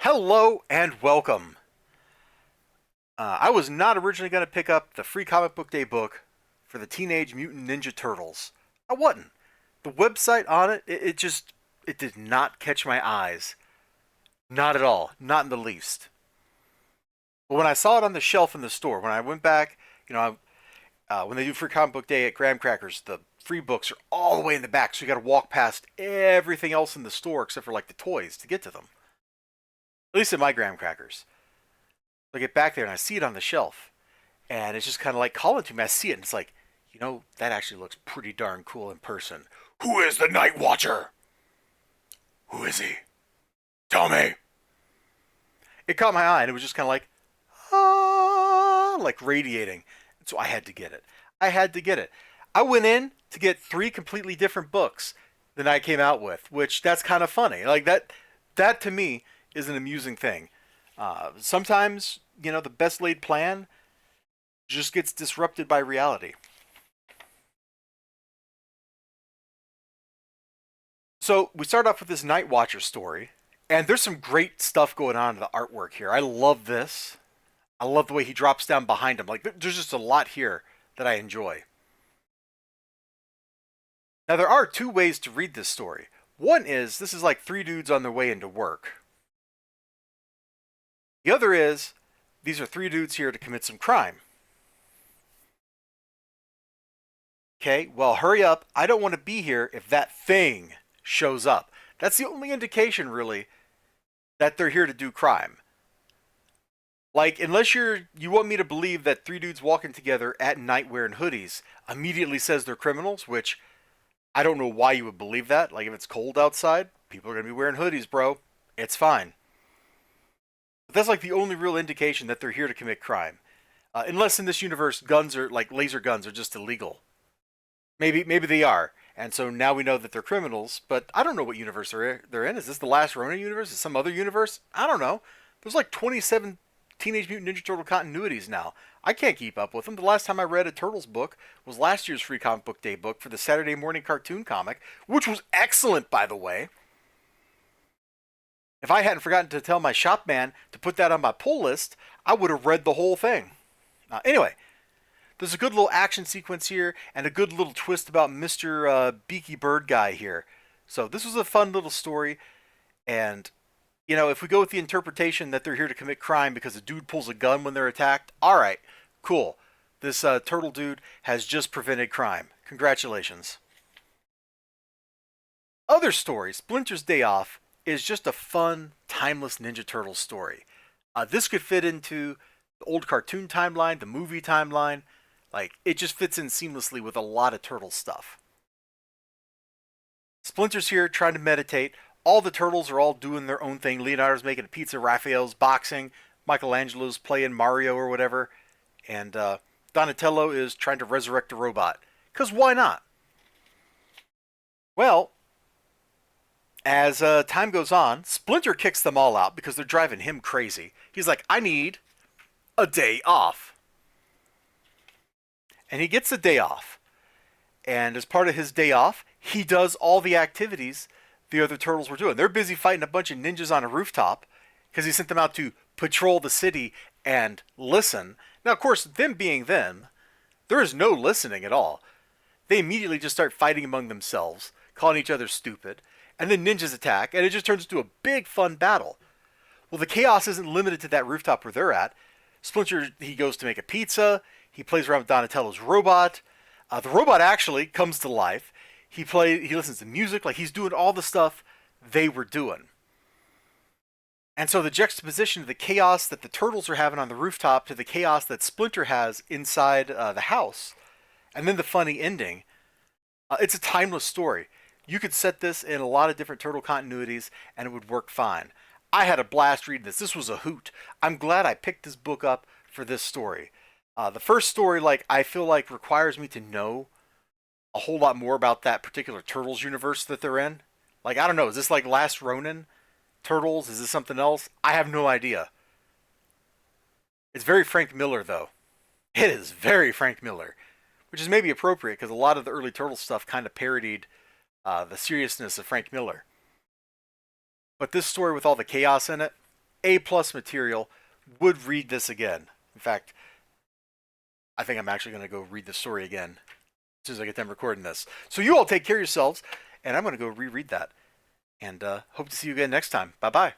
Hello and welcome. I was not originally going to pick up the free comic book day book for the Teenage Mutant Ninja Turtles. I wasn't. The website on it did not catch my eyes. Not at all. Not in the least. But when I saw it on the shelf in the store, when I went back, when they do free comic book day at Graham Crackers, the free books are all the way in the back, so you got to walk past everything else in the store except for like the toys to get to them. At least at my Graham Crackers. I get back there and I see it on the shelf, and it's just kind of like calling to me. I see it, and it's like, that actually looks pretty darn cool in person. Who is the Night Watcher? Who is he? Tell me. It caught my eye, and it was just kind of like, like radiating. And so I had to get it. I had to get it. I went in to get three completely different books than I came out with, which that's kind of funny. Like that to me is an amusing thing. Sometimes, the best laid plan just gets disrupted by reality. So we start off with this Night Watcher story, and there's some great stuff going on in the artwork here. I love this. I love the way he drops down behind him. Like, there's just a lot here that I enjoy. Now, there are two ways to read this story. One is, this is like three dudes on their way into work. The other is, these are three dudes here to commit some crime. Okay, well, hurry up. I don't want to be here if that thing shows up. That's the only indication, really, that they're here to do crime. Like, unless you want me to believe that three dudes walking together at night wearing hoodies immediately says they're criminals, which I don't know why you would believe that. Like, if it's cold outside, people are going to be wearing hoodies, bro. It's fine. But that's like the only real indication that they're here to commit crime. Unless in this universe, guns are, like laser guns, are just illegal. Maybe they are. And so now we know that they're criminals, but I don't know what universe they're in. Is this the last Ronin universe? Is it some other universe? I don't know. There's like 27 Teenage Mutant Ninja Turtle continuities now. I can't keep up with them. The last time I read a Turtles book was last year's free comic book day book for the Saturday morning cartoon comic, which was excellent, by the way. If I hadn't forgotten to tell my shop man to put that on my pull list, I would have read the whole thing. Anyway, there's a good little action sequence here and a good little twist about Mr. Beaky Bird guy here. So this was a fun little story, and if we go with the interpretation that they're here to commit crime because a dude pulls a gun when they're attacked, all right, cool. This turtle dude has just prevented crime. Congratulations. Other stories, Splinter's Day Off, is just a fun, timeless Ninja Turtles story. This could fit into the old cartoon timeline, the movie timeline. Like, it just fits in seamlessly with a lot of Turtle stuff. Splinter's here trying to meditate. All the Turtles are all doing their own thing. Leonardo's making a pizza, Raphael's boxing, Michelangelo's playing Mario or whatever, and Donatello is trying to resurrect a robot. Because why not? Well, as time goes on, Splinter kicks them all out because they're driving him crazy. He's like, I need a day off. And he gets a day off. And as part of his day off, he does all the activities the other turtles were doing. They're busy fighting a bunch of ninjas on a rooftop because he sent them out to patrol the city and listen. Now, of course, them being them, there is no listening at all. They immediately just start fighting among themselves, calling each other stupid, and then ninjas attack, and it just turns into a big fun battle. Well, the chaos isn't limited to that rooftop where they're at. Splinter, he goes to make a pizza. He plays around with Donatello's robot. The robot actually comes to life. He listens to music, like he's doing all the stuff they were doing. And so the juxtaposition of the chaos that the turtles are having on the rooftop to the chaos that Splinter has inside the house, and then the funny ending, it's a timeless story. You could set this in a lot of different turtle continuities and it would work fine. I had a blast reading this. This was a hoot. I'm glad I picked this book up for this story. The first story, I feel like requires me to know a whole lot more about that particular Turtles universe that they're in. I don't know, is this like Last Ronin Turtles? Is this something else? I have no idea. It's very Frank Miller, though. It is very Frank Miller, which is maybe appropriate because a lot of the early Turtles stuff kind of parodied the seriousness of Frank Miller. But this story with all the chaos in it, A-plus material would read this again. In fact, I think I'm actually going to go read the story again as soon as I get done recording this. So you all take care of yourselves, and I'm going to go reread that. And hope to see you again next time. Bye-bye.